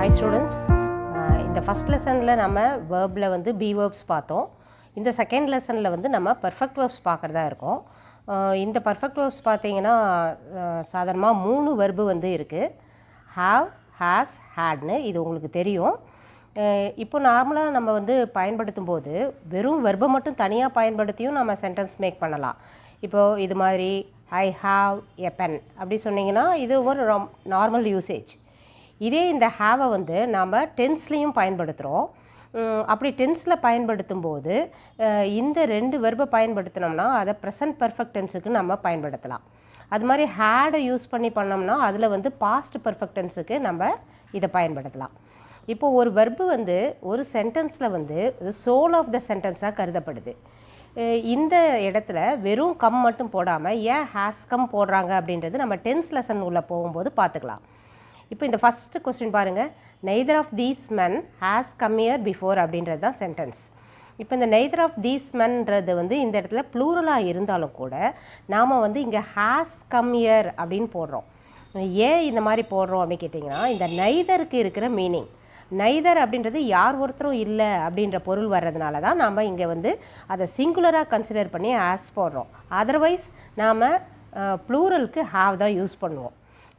Hi students, இந்த first லெசனில் நம்ம வேர்பில் வந்து பி வேர்ப்ஸ் பார்த்தோம். இந்த செகண்ட் லெசனில் வந்து நம்ம பர்ஃபெக்ட் வேர்ப்ஸ் பார்க்குறதா இருக்கோம். இந்த பர்ஃபெக்ட் வேர்ப்ஸ் பார்த்தீங்கன்னா சாதாரணமாக 3 வெர்பு வந்து இருக்குது. ஹாவ், ஹேஸ், ஹேட்னு இது உங்களுக்கு தெரியும். இப்போ நார்மலாக நம்ம வந்து பயன்படுத்தும் போது வெறும் வெர்பை மட்டும் தனியாக பயன்படுத்தியும் நம்ம சென்டென்ஸ் மேக் பண்ணலாம். இப்போது இது மாதிரி ஐ ஹாவ் எ பென் அப்படி சொன்னிங்கன்னா இது ஒரு நார்மல் யூசேஜ். இதே இந்த ஹாவை வந்து நாம் டென்ஸ்லேயும் பயன்படுத்துகிறோம். அப்படி டென்ஸில் பயன்படுத்தும் போது இந்த 2 வெர்பை பயன்படுத்தினோம்னா அதை ப்ரெசன்ட் பர்ஃபெக்ட் டென்ஸுக்கு நம்ம பயன்படுத்தலாம். அது மாதிரி ஹேடை யூஸ் பண்ணோம்னா அதில் வந்து பாஸ்ட் பர்ஃபெக்ட் டென்ஸுக்கு நம்ம இதை பயன்படுத்தலாம். இப்போ ஒரு வெர்பு வந்து ஒரு சென்டென்ஸில் வந்து சோல் ஆஃப் த சென்டென்ஸாக கருதப்படுது. இந்த இடத்துல வெறும் கம் மட்டும் போடாமல் ஏன் ஹேஸ் கம் போடுறாங்க அப்படின்றது நம்ம டென்ஸ் லெசன் உள்ளே போகும்போது பார்த்துக்கலாம். இப்போ இந்த ஃபஸ்ட்டு கொஸ்டின் பாருங்கள், neither of these men has come here before அப்படின்றது தான் சென்டென்ஸ். இப்போ இந்த நெய்தர் ஆஃப் தீஸ் மென்றது வந்து இந்த இடத்துல ப்ளூரலாக இருந்தாலும் கூட நாம் வந்து இங்கே ஹேஸ் கம் இயர் அப்படின்னு போடுறோம். ஏன் இந்த மாதிரி போடுறோம் அப்படின்னு கேட்டிங்கன்னா இந்த நெய்தருக்கு இருக்கிற மீனிங், நெய்தர் அப்படின்றது யார் ஒருத்தரும் இல்லை அப்படின்ற பொருள் வர்றதுனால தான் நாம் இங்கே வந்து அதை சிங்குலராக கன்சிடர் பண்ணி ஹேஸ் போடுறோம். அதர்வைஸ் நாம் ப்ளூரலுக்கு ஹாவ் தான் யூஸ் பண்ணுவோம்.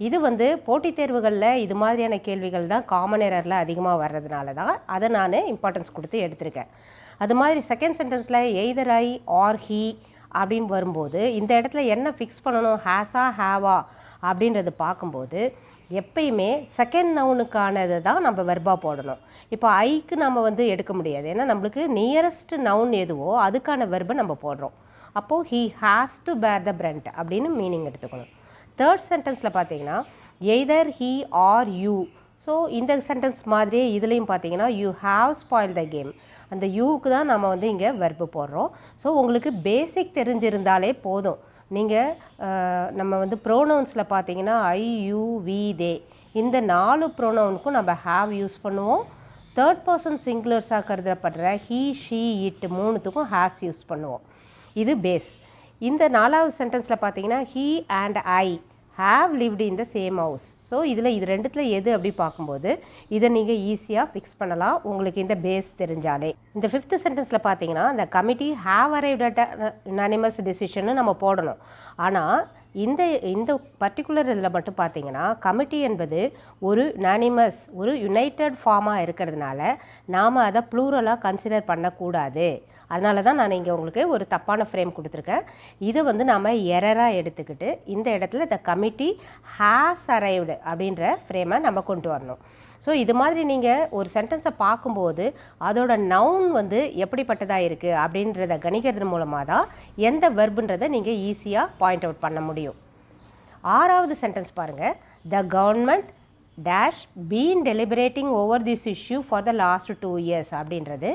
இது வந்து போட்டித் தேர்வுகளில் இது மாதிரியான கேள்விகள் தான் காமன் எரரில் அதிகமாக வர்றதுனால தான் அதை நான் இம்பார்ட்டன்ஸ் கொடுத்து எடுத்திருக்கேன். அது மாதிரி செகண்ட் சென்டென்ஸில் எய்தர் ஐ ஆர் ஹீ அப்படின்னு வரும்போது இந்த இடத்துல என்ன ஃபிக்ஸ் பண்ணணும், ஹேஸா ஹேவா அப்படின்றது பார்க்கும்போது எப்பயுமே செகண்ட் நவுனுக்கானது தான் நம்ம வெர்பாக போடணும். இப்போ ஐக்கு நம்ம வந்து எடுக்க முடியாது, ஏன்னா நம்மளுக்கு நியரஸ்ட் நவுன் எதுவோ அதுக்கான வெர்பை நம்ம போடுறோம். அப்போது ஹீ ஹேஸ் டு பேர் த பிரண்ட் அப்படின்னு மீனிங் எடுத்துக்கணும். தேர்ட் சென்டென்ஸில் பார்த்தீங்கன்னா either he are you. So இந்த சென்டென்ஸ் மாதிரியே இதுலேயும் பார்த்தீங்கன்னா you have spoil the game, அந்த யூக்கு தான் நம்ம வந்து இங்கே வெர்பு போடுறோம். ஸோ உங்களுக்கு பேசிக் தெரிஞ்சிருந்தாலே போதும். நீங்கள் நம்ம வந்து ப்ரோனவுன்ஸில் பார்த்தீங்கன்னா ஐ, யூ, வி, தே இந்த 4 ப்ரோனவுனுக்கும் நம்ம ஹாவ் யூஸ் பண்ணுவோம். தேர்ட் பர்சன் சிங்குலர்ஸாக கருதப்படுற ஹீ, ஷீ, இட் 3த்துக்கும் ஹேஸ் யூஸ் பண்ணுவோம். இது பேஸ். இந்த 4வது சென்டென்ஸில் பார்த்தீங்கன்னா he and I have lived in the same house. So இதில் இது ரெண்டுத்தில் எது அப்படி பார்க்கும்போது இதை நீங்கள் ஈஸியாக ஃபிக்ஸ் பண்ணலாம் உங்களுக்கு இந்த பேஸ் தெரிஞ்சாலே. இந்த 5th சென்டென்ஸில் பார்த்தீங்கன்னா இந்த committee have arrived at unanimous டெசிஷன்னு நம்ம போடணும். ஆனால் இந்த பர்டிகுலர் இதில் மட்டும் பார்த்தீங்கன்னா கமிட்டி என்பது ஒரு யுனானிமஸ், ஒரு யுனைட்டட் ஃபார்மாக இருக்கிறதுனால நாம் அதை ப்ளூரலாக கன்சிடர் பண்ணக்கூடாது. அதனால தான் நான் இங்கே உங்களுக்கு ஒரு தப்பான ஃப்ரேம் கொடுத்துருக்கேன். இதை வந்து நாம் எரராக எடுத்துக்கிட்டு இந்த இடத்துல த கமிட்டி ஹேஸ் அரைவ்டு அப்படின்ற ஃப்ரேமை நம்ம கொண்டு வரணும். ஸோ இது மாதிரி நீங்கள் ஒரு சென்டென்ஸை பார்க்கும்போது அதோட நவுன் வந்து எப்படிப்பட்டதாக இருக்குது அப்படின்றத கணிக்கிறது மூலமாக தான் எந்த வெர்புன்றதை நீங்கள் ஈஸியாக பாயிண்ட் அவுட் பண்ண முடியும். 6வது சென்டென்ஸ் பாருங்கள், the government dash been deliberating over this issue for the last 2 years அப்படின்றது.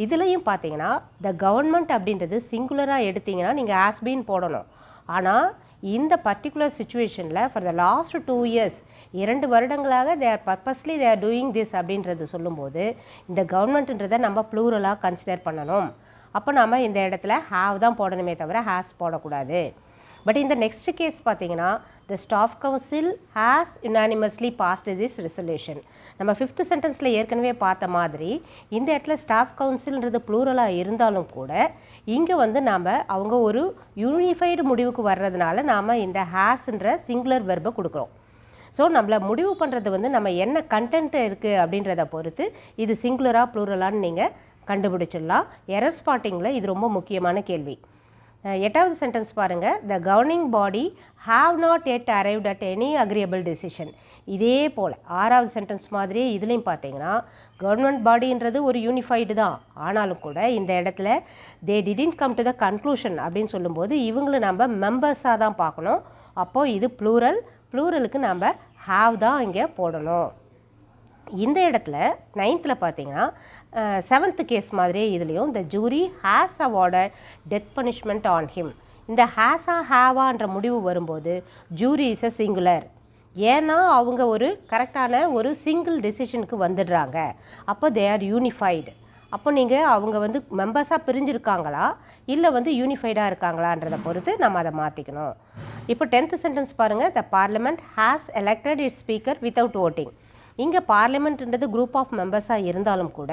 இதுலேயும் பார்த்தீங்கன்னா த கவர்மெண்ட் அப்படின்றது சிங்குலராக எடுத்திங்கன்னா நீங்கள் ஹேஸ் பீன் போடணும். ஆனால் இந்த பர்டிகுலர் சுச்சுவேஷனில் ஃபார் த லாஸ்ட் 2 years 2 வருடங்களாக they are purposely they are doing this அப்படின்றது சொல்லும்போது இந்த கவர்மெண்ட்டுன்றதை நம்ம ப்ளூரலாக கன்சிடர் பண்ணணும். அப்போ நம்ம இந்த இடத்துல ஹாவ் தான் போடணுமே தவிர ஹேஸ் போடக்கூடாது. பட் இந்த நெக்ஸ்ட் கேஸ் பார்த்தீங்கன்னா the staff council has unanimously passed this resolution. நம்ம 5th சென்டென்ஸில் ஏற்கனவே பார்த்த மாதிரி இந்த இடத்துல ஸ்டாஃப் கவுன்சில்ன்றது ப்ளூரலாக இருந்தாலும் கூட இங்கே வந்து நாம் அவங்க ஒரு யூனிஃபைடு முடிவுக்கு வர்றதுனால நாம் இந்த ஹேஸ்ன்ற சிங்குலர் வெர்பை கொடுக்குறோம். ஸோ நம்மளை முடிவு பண்ணுறது வந்து நம்ம என்ன கண்டென்ட் இருக்குது அப்படின்றத பொறுத்து இது சிங்குலராக ப்ளூரலான்னு நீங்கள் கண்டுபிடிச்சிடலாம். எரர் ஸ்பாட்டிங்கில் இது ரொம்ப முக்கியமான கேள்வி. 8வது சென்டென்ஸ் பாருங்கள், the governing body have not yet arrived at any agreeable decision. இதே போல் 6வது சென்டென்ஸ் மாதிரியே இதுலேயும் பார்த்தீங்கன்னா கவர்மெண்ட் பாடின்றது ஒரு யூனிஃபைடு தான், ஆனாலும் கூட இந்த இடத்துல தே didn't come to the conclusion அப்படின்னு சொல்லும்போது இவங்களை நம்ம மெம்பர்ஸாக தான் பார்க்கணும். அப்போது இது ப்ளூரலுக்கு நம்ம ஹாவ் தான் இங்கே போடணும். இந்த இடத்துல 9th பார்த்தீங்கன்னா 7th கேஸ் மாதிரியே இதுலேயும் த jury has awarded death punishment on him. இந்த ஹேஸா ஹேவான்ற முடிவு வரும்போது ஜூரி இஸ் அ சிங்குலர். ஏன்னா அவங்க ஒரு கரெக்டான ஒரு சிங்கிள் டெசிஷனுக்கு வந்துடுறாங்க. அப்போ தே ஆர் யூனிஃபைடு. அப்போ நீங்கள் அவங்க வந்து மெம்பர்ஸாக பிரிஞ்சிருக்காங்களா இல்லை வந்து யூனிஃபைடாக இருக்காங்களான்றதை பொறுத்து நம்ம அதை மாற்றிக்கணும். இப்போ 10th சென்டென்ஸ் பாருங்கள், the parliament has elected its speaker without voting. இங்கே பார்லிமெண்ட்ன்றது குரூப் ஆஃப் மெம்பர்ஸாக இருந்தாலும் கூட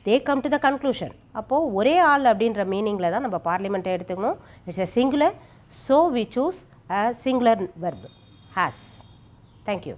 they come to the conclusion. அப்போது ஒரே ஆள் அப்படின்ற மீனிங்கில் தான் நம்ம பார்லிமெண்ட்டை எடுத்துக்கணும். It's a singular, so we choose a singular verb has. Thank you.